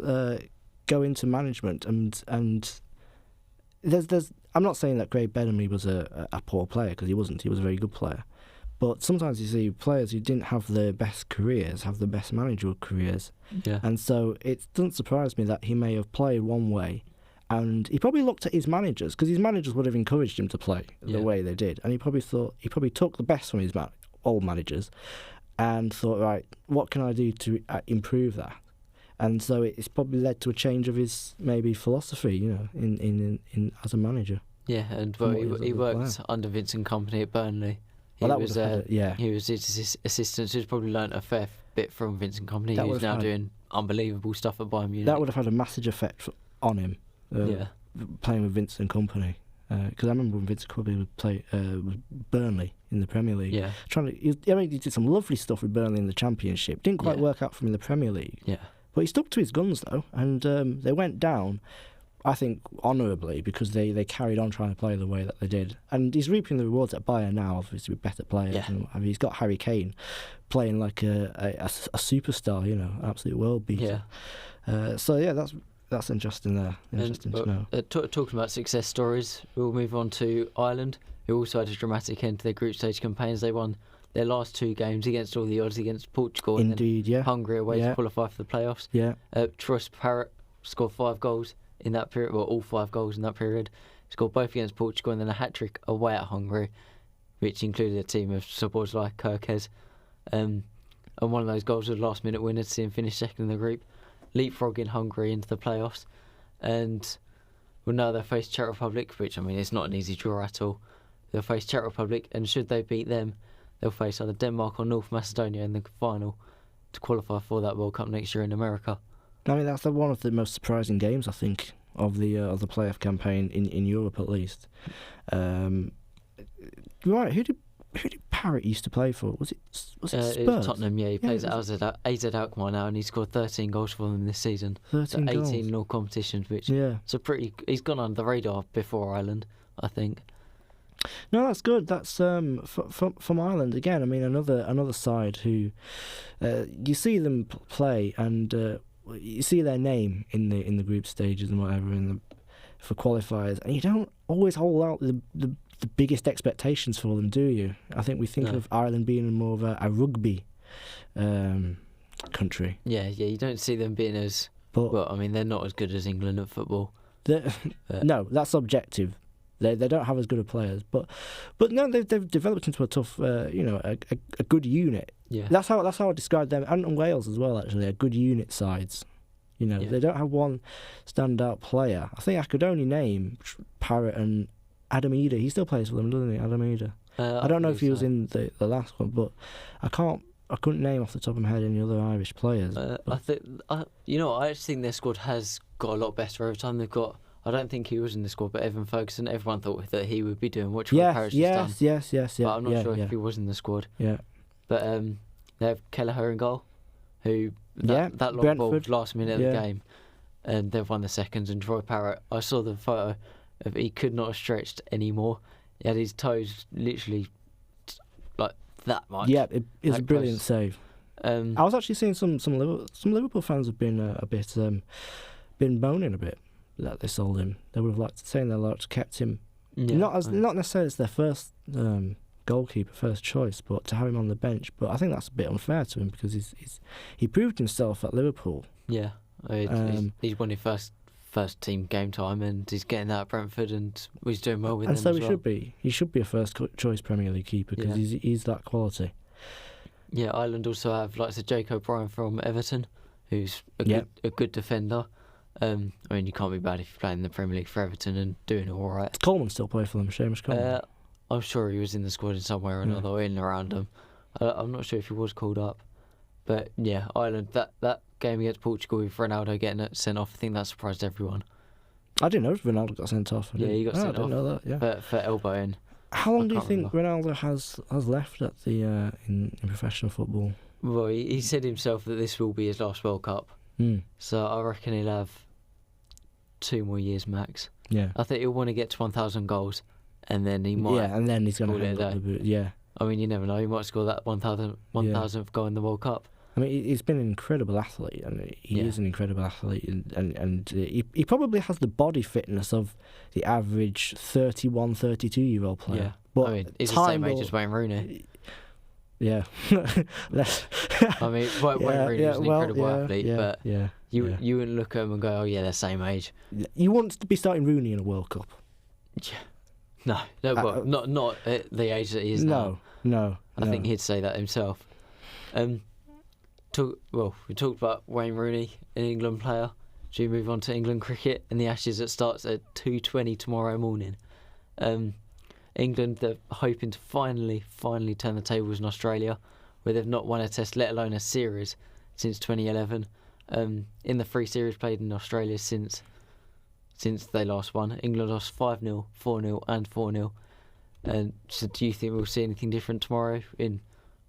go into management and there's. I'm not saying that Craig Bellamy was a poor player, because he wasn't. He was a very good player. But sometimes you see players who didn't have the best careers have the best managerial careers. Yeah. And so it doesn't surprise me that he may have played one way. And he probably looked at his managers, because his managers would have encouraged him to play the way they did. And he probably took the best from his old managers and thought, right, what can I do to improve that? And so it's probably led to a change of his maybe philosophy, in as a manager. Yeah, and he worked under Vincent Kompany at Burnley. He was his assistant, so he's probably learnt a fair bit from Vincent Kompany, who's now doing unbelievable stuff at Bayern Munich. That would have had a massive effect on him. Playing with Vincent Kompany. Because I remember when Vince Cubby would play with Burnley in the Premier League. Yeah. He did some lovely stuff with Burnley in the Championship. Didn't quite work out for him in the Premier League. Yeah. But he stuck to his guns, though, and they went down, I think, honourably, because they carried on trying to play the way that they did. And he's reaping the rewards at Bayern now, obviously, with better players. Yeah. And I mean, he's got Harry Kane playing like a superstar, absolute world beater. Yeah. So, yeah, that's interesting there. Interesting to know. Talking about success stories, we'll move on to Ireland, who also had a dramatic end to their group stage campaigns. They won their last 2 games against all the odds against Portugal and then Hungary away to qualify for the playoffs. Yeah. Troyes Parrott scored 5 goals in that period, well, all 5 goals in that period. Scored both against Portugal and then a hat-trick away at Hungary, which included a team of supporters like Kirkes. And one of those goals was a last-minute winner to see him finish second in the group, leapfrogging Hungary into the playoffs. And well, now they'll face Czech Republic, which, I mean, it's not an easy draw at all. They'll face Czech Republic, and should they beat them, they'll face either Denmark or North Macedonia in the final to qualify for that World Cup next year in America. I mean, that's one of the most surprising games, I think, of the playoff campaign in Europe, at least. Right, who did Parrott used to play for? Was it Spurs? It was Tottenham, yeah. He plays at AZ Alkmaar now, and he's scored 13 goals for them this season. 13 goals. 18 in all competitions, which he's gone under the radar before Ireland, I think. No, that's good. That's from Ireland again. I mean, another side who you see them play, and you see their name in the group stages and whatever for qualifiers, and you don't always hold out the biggest expectations for them, do you? I think we think of Ireland being more of a rugby country. Yeah, you don't see them being as... Well, I mean, they're not as good as England at football. No, that's subjective. They don't have as good of players, but no, they've developed into a tough, a good unit. Yeah, that's how I describe them, and Wales as well. Actually, a good unit sides. They don't have one standout player. I think I could only name Parrott and Adam Eder. He still plays for them, doesn't he? Adam Eder. I don't know if he was in the last one, but I couldn't name off the top of my head any other Irish players. I think I just think their squad has got a lot better over time. They've got. I don't think he was in the squad, but Evan Ferguson. Everyone thought that he would be doing what Troy Parrott has done. Yes. But I'm not sure if he was in the squad. Yeah. But they have Kelleher in goal, who that long ball last minute of the game, and they've won the seconds. And Troy Parrott, I saw the photo of he could not have stretched anymore. He had his toes literally like that much. Yeah, it's a brilliant save. I was actually seeing some Liverpool fans have been been moaning a bit that they sold him. They would have saying they'd like to kept him. Yeah, not necessarily as their first goalkeeper, first choice, but to have him on the bench. But I think that's a bit unfair to him because he proved himself at Liverpool. Yeah, he's won his first team game time, and he's getting that at Brentford, and he's doing well with them. And so he should be. He should be a first choice Premier League keeper because he's that quality. Yeah, Ireland also have like Jake O'Brien from Everton, who's a good defender. I mean, you can't be bad if you're playing in the Premier League for Everton and doing all right. Does Coleman still play for them? Seamus Coleman? I'm sure he was in the squad in somewhere or another, or in and around them. I'm not sure if he was called up. But yeah, Ireland, that game against Portugal with Ronaldo getting it sent off, I think that surprised everyone. I didn't know if Ronaldo got sent off. He got sent off. I didn't know that, yeah. For elbowing. How long do you think Ronaldo has left at the in professional football? Well, he said himself that this will be his last World Cup. So I reckon he'll have 2 more years max. Yeah. I think he'll want to get to 1,000 goals, and then he might. Yeah, and then he's going to hang up the boot. Yeah. I mean, you never know. He might score that 1,000th goal in the World Cup. I mean, he's been an incredible athlete, and he is an incredible athlete, and he probably has the body fitness of the average 31, 32-year-old player. Yeah. But I mean, he's the same age as Wayne Rooney. Yeah. I mean, Wayne Rooney was an incredible athlete, but you wouldn't look at him and go, oh yeah, they're the same age. You want to be starting Rooney in a World Cup? Yeah. No, not at the age that he is now. No. I think he'd say that himself. We talked about Wayne Rooney, an England player. Should we move on to England cricket and the Ashes that starts at 2:20 tomorrow morning? England, they're hoping to finally turn the tables in Australia, where they've not won a test, let alone a series, since 2011. In the 3 series played in Australia since since they last won. England lost 5-0, 4-0 and 4-0. And so do you think we'll see anything different tomorrow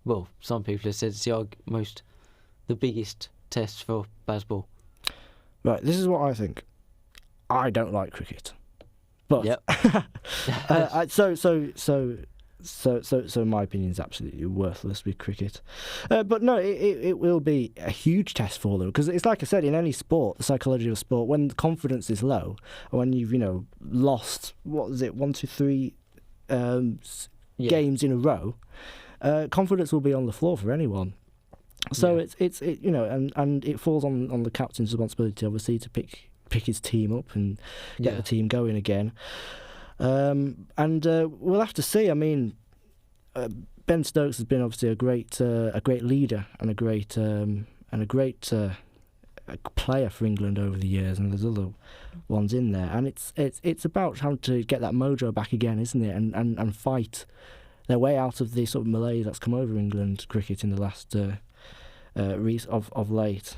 well, some people have said it's the biggest test for Bazball. Right, this is what I think. I don't like cricket. But yep. So my opinion is absolutely worthless with cricket. But no, it will be a huge test for them, because it's like I said, in any sport, the psychology of sport, when confidence is low, when you've lost 1, 2, 3 games in a row, confidence will be on the floor for anyone. So it's and it falls on the captain's responsibility, obviously, to pick his team up and get the team going again. And we'll have to see. I mean, Ben Stokes has been obviously a great leader and a great player for England over the years, and there's other ones in there. And it's about having to get that mojo back again, isn't it? And fight their way out of the sort of malaise that's come over England cricket in the last of late.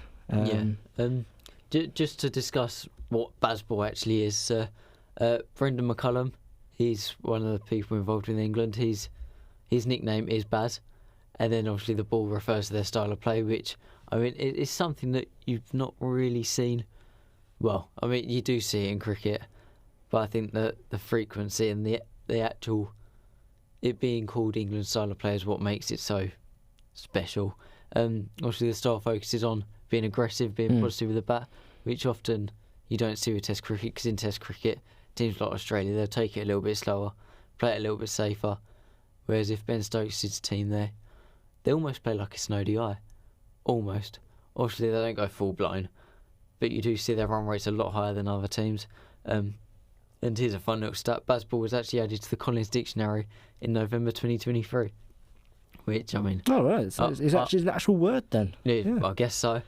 Just to discuss what Bazball actually is, Brendan McCullum, he's one of the people involved in England. His nickname is Baz, and then obviously the ball refers to their style of play, which, I mean, it is something that you've not really seen. Well, I mean, you do see it in cricket, but I think that the frequency and the actual it being called England's style of play is what makes it so special. Obviously the style focuses on being aggressive, being positive with the bat, which often you don't see with Test cricket, because in Test cricket, teams like Australia, they'll take it a little bit slower, play it a little bit safer, whereas if Ben Stokes' team there, they almost play like it's an ODI. Almost. Obviously they don't go full blown, but you do see their run rates a lot higher than other teams. And here's a fun little stat: Bazball was actually added to the Collins Dictionary in November 2023. Which, I mean... Oh, right. So it's actually an actual word then. Yeah. I guess so.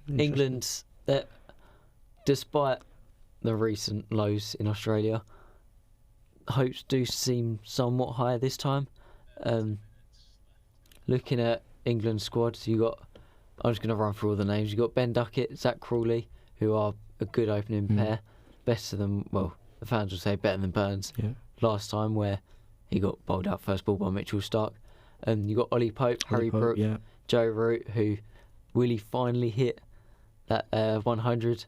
England, despite the recent lows in Australia, hopes do seem somewhat higher this time. Looking at England's squad, I'm just going to run through all the names. You've got Ben Duckett, Zach Crawley, who are a good opening pair. Better than, well, the fans will say better than Burns last time, where he got bowled out first ball by Mitchell Starc. You got Ollie Pope, Harry Brook, Joe Root, who will he finally hit that 100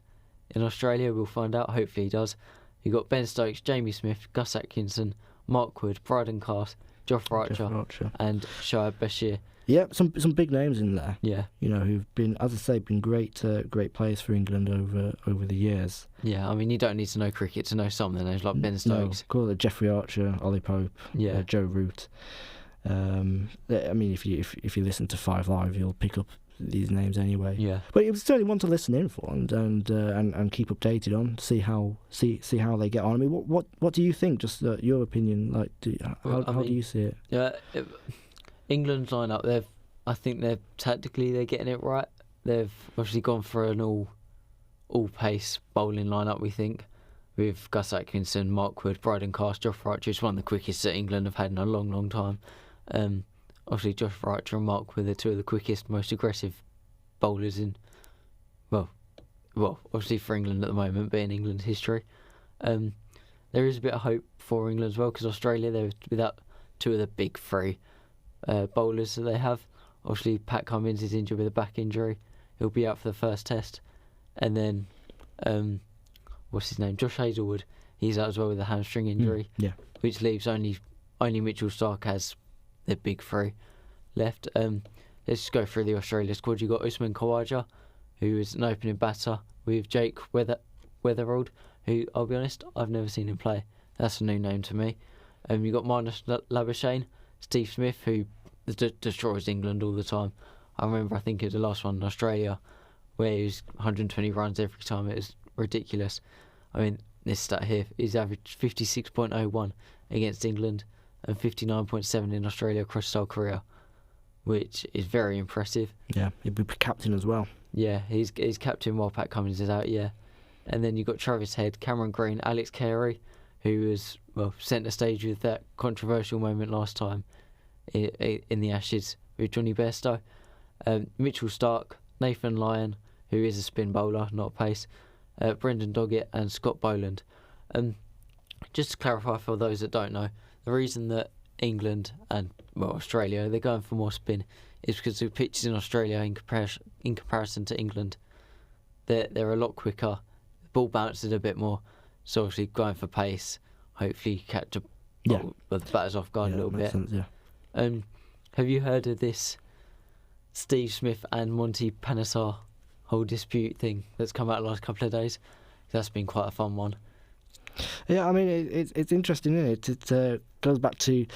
in Australia? We'll find out. Hopefully he does. You got Ben Stokes, Jamie Smith, Gus Atkinson, Mark Wood, Bryden Cast, Jofra Archer, and Shoaib Bashir. Yeah, some big names in there. Yeah, who've been, as I say, great players for England over the years. Yeah, I mean, you don't need to know cricket to know some of the names like Ben Stokes. No, call it Jeffrey Archer, Ollie Pope, Joe Root. I mean, if you listen to 5 Live, you'll pick up these names anyway. Yeah, but it was certainly one to listen in for and keep updated on. See how they get on. I mean, what do you think? Just your opinion. Like, how do you see it? Yeah. England's lineup, I think they're getting it right. They've obviously gone for an all-pace bowling lineup, we think, with Gus Atkinson, Mark Wood, Bryden Cast, Jofra Archer. It's one of the quickest that England have had in a long, long time. Obviously, Jofra Archer and Mark Wood are two of the quickest, most aggressive bowlers in, well, obviously for England at the moment, but in England's history. There is a bit of hope for England as well, because Australia, they're without two of the big three bowlers that they have. Obviously, Pat Cummins is injured with a back injury. He'll be out for the first test. And then, what's his name? Josh Hazlewood. He's out as well with a hamstring injury. Which leaves only Mitchell Starc has the big three left. Let's just go through the Australia squad. You've got Usman Khawaja, who is an opening batter, with Jake Weatherald, who, I'll be honest, I've never seen him play. That's a new name to me. You've got Marnus Labuschagne, Steve Smith, who destroys England all the time. I remember, I think it was the last one in Australia, where he was 120 runs every time. It was ridiculous. I mean, this stat here, he's averaged 56.01 against England and 59.7 in Australia across his whole career, which is very impressive. Yeah, he'd be captain as well. Yeah, he's captain while Pat Cummins is out, And then you've got Travis Head, Cameron Green, Alex Carey, who was centre stage with that controversial moment last time in the Ashes with Johnny Bairstow. Mitchell Starc, Nathan Lyon, who is a spin bowler, not pace, Brendan Doggett and Scott Boland. Just to clarify for those that don't know, the reason that England and Australia, they're going for more spin is because the pitches in Australia in comparison to England, they're a lot quicker. The ball bounces a bit more, so obviously going for pace. Hopefully catch the batters off guard a little bit. Sense, yeah. Have you heard of this Steve Smith and Monty Panesar whole dispute thing that's come out the last couple of days? That's been quite a fun one. Yeah, I mean, it's interesting, isn't it? It goes back to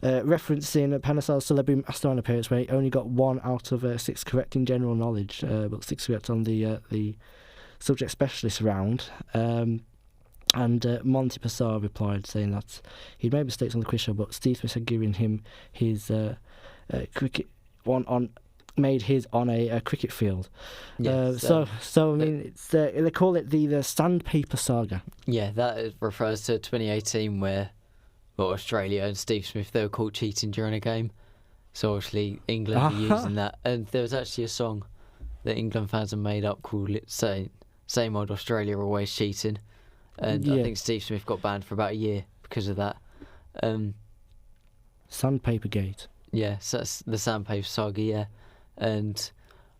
referencing Panesar's Celebrity Mastermind appearance, where he only got 1 out of 6 correct in general knowledge, but 6 correct on the subject specialist round. And Monty Panesar replied saying that he'd made mistakes on the quiz show, but Steve Smith had given him his cricket made his on a cricket field. Yes, so I mean, it's they call it the sandpaper saga. Yeah, that refers to 2018 where Australia and Steve Smith, they were caught cheating during a game. So obviously England are using that. And there was actually a song that England fans have made up called Same Old Australia Always Cheating. And I think Steve Smith got banned for about a year because of that. Sandpaper Gate. Yeah, so that's the sandpaper saga, yeah.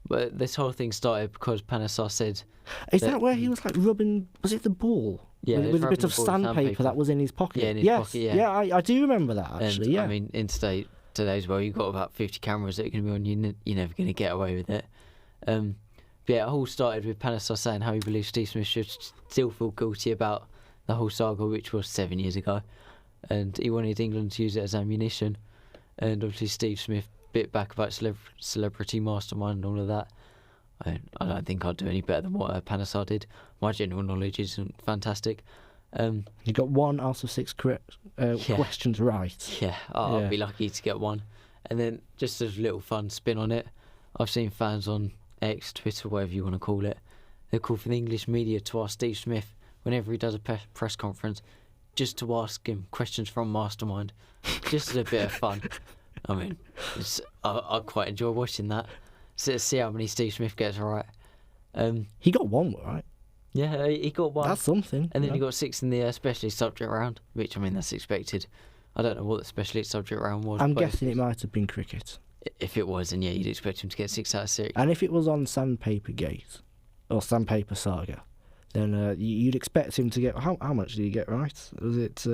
But this whole thing started because Panesar said... Is that where he was like rubbing... Was it the ball? Yeah, with a bit of sandpaper that was in his pocket. Yeah, in his pocket, yeah. Yeah, I do remember that, actually, I mean, in today's world, you've got about 50 cameras that are going to be on. You're never going to get away with it. But yeah, it all started with Panesar saying how he believes Steve Smith should still feel guilty about the whole saga, which was 7 years ago. And he wanted England to use it as ammunition. And obviously Steve Smith bit back about Celebrity Mastermind and all of that. I don't think I'd do any better than what Panesar did. My general knowledge isn't fantastic. You got 1 out of 6 correct questions right. Yeah, I'll be lucky to get 1. And then just a little fun spin on it. I've seen fans on X, Twitter, whatever you want to call it, they call for the English media to ask Steve Smith whenever he does a press conference, just to ask him questions from Mastermind, just as a bit of fun. I mean, I quite enjoy watching that. See how many Steve Smith gets right. He got 1 right. Yeah, he got 1. That's something. And then he got 6 in the specialist subject round, which, I mean, that's expected. I don't know what the specialist subject round was. I'm guessing it might have been cricket. If it was, then yeah, you'd expect him to get 6 out of 6. And if it was on Sandpaper Gate or Sandpaper Saga, then you'd expect him to get... How much did he get right? Was it...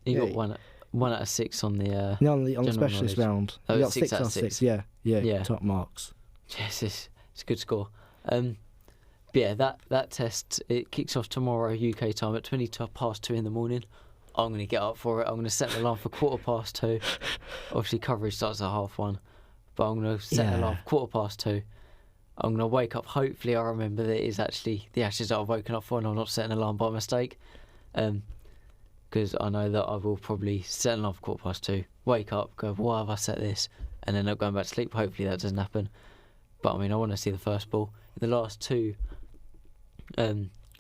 he got 1 out of 6 on the... on the specialist round. Oh, he got 6 out of 6. Yeah, top marks. Yes, it's a good score. But yeah, that test, it kicks off tomorrow UK time at 2:20 in the morning. I'm going to get up for it. I'm going to set the alarm for 2:15. Obviously, coverage starts at 1:30, but I'm going to set the alarm for 2:15. I'm going to wake up. Hopefully, I remember that it is actually the Ashes that I've woken up for and I'm not setting an alarm by mistake. Because I know that I will probably set an alarm for 2:15, wake up, go, why have I set this? And then I'm going back to sleep. Hopefully, that doesn't happen. But I mean, I want to see the first ball. In the last 2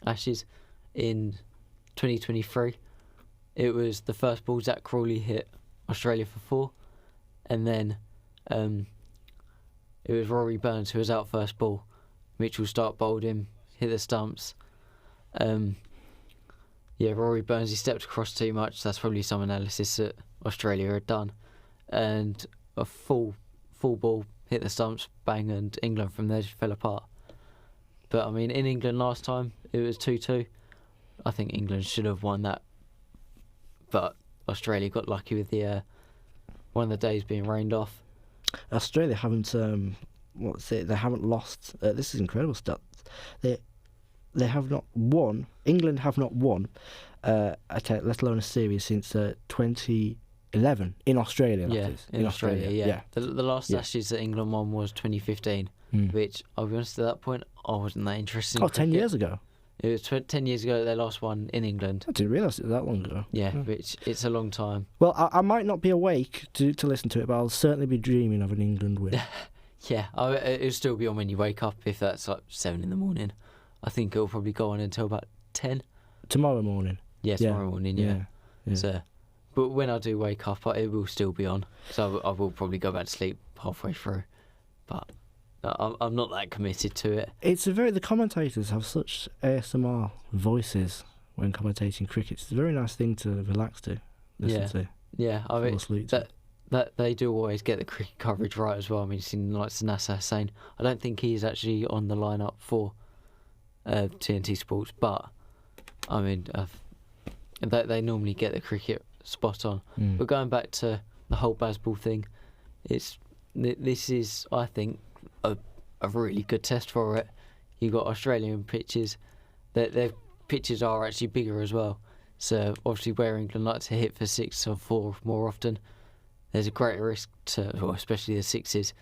Ashes in 2023, it was the first ball Zach Crawley hit Australia for 4, and then it was Rory Burns who was out first ball. Mitchell Starc bowled him, hit the stumps. Rory Burns, he stepped across too much. That's probably some analysis that Australia had done, and a full ball hit the stumps, bang, and England from there just fell apart. But I mean, in England last time it was 2-2. I think England should have won that, but Australia got lucky with the one of the days being rained off. Australia haven't they haven't lost. This is incredible stats. They have not won. England have not won let alone a series since 2011 in Australia. That is. In Australia. Yeah. The last Ashes that England won was 2015, which I'll be honest, at that point I wasn't that interested in 10 years ago. It was 10 years ago that they last won in England. I didn't realise it was that long ago. Yeah, which it's a long time. Well, I might not be awake to listen to it, but I'll certainly be dreaming of an England win. Yeah, it'll still be on when you wake up if that's like 7 in the morning. I think it'll probably go on until about 10. Tomorrow morning. Yeah, tomorrow morning, yeah. So, but when I do wake up, it will still be on. So I will probably go back to sleep halfway through. But I'm not that committed to it. The commentators have such ASMR voices when commentating cricket. It's a very nice thing to relax to, listen to. Yeah, I fall mean asleep to. that they do always get the cricket coverage right as well. I mean, you've seen like Nasser Hussain. I don't think he's actually on the lineup for TNT Sports, but I mean, they normally get the cricket spot on. But going back to the whole Bazball thing, this is, I think, a really good test for it. You got Australian pitches, their pitches are actually bigger as well. So obviously, where England like to hit for 6 or 4 more often, there's a greater risk especially the sixes,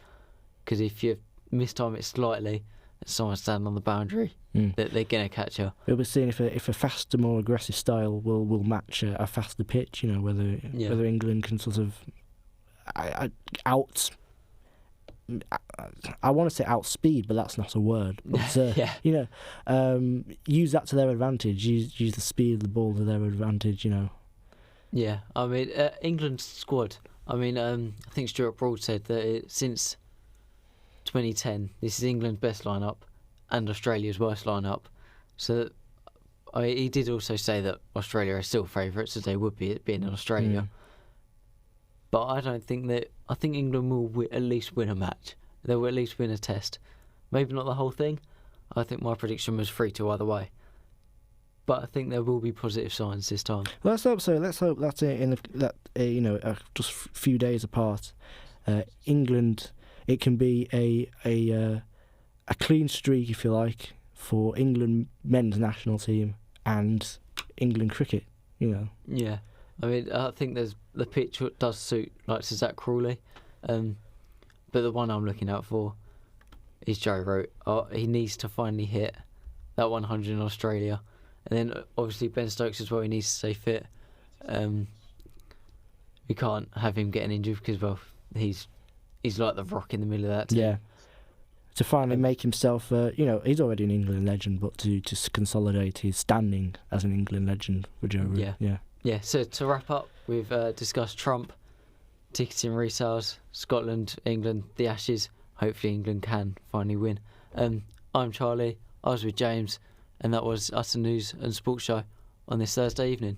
because if you mistime it slightly, and someone's standing on the boundary, that they're gonna catch her. We'll be seeing if a faster, more aggressive style will match a faster pitch. You know, whether England can sort of I want to say outspeed, but that's not a word. But, use that to their advantage. Use the speed of the ball to their advantage. You know. Yeah, I mean, England's squad. I mean, I think Stuart Broad said that since 2010, this is England's best lineup and Australia's worst lineup. So, he did also say that Australia are still favourites, as they would be, it being in Australia. But I don't think that. I think England will at least win a match. They will at least win a test. Maybe not the whole thing. I think my prediction was 3-2 either way. But I think there will be positive signs this time. Let's hope so. Let's hope that just a few days apart, England, it can be a clean streak, if you like, for England men's national team and England cricket. You know. Yeah. I mean, I think the pitch does suit like to Zach Crawley, but the one I'm looking out for is Joe Root. He needs to finally hit that 100 in Australia, and then obviously Ben Stokes as well. He needs to stay fit. We can't have him getting injured because he's like the rock in the middle of that team. Yeah. To finally make himself, he's already an England legend, but to consolidate his standing as an England legend for Joe Root. Yeah, so to wrap up, we've discussed Trump, ticketing resales, Scotland, England, the Ashes. Hopefully England can finally win. I'm Charlie, I was with James, and that was us, a news and sports show on this Thursday evening.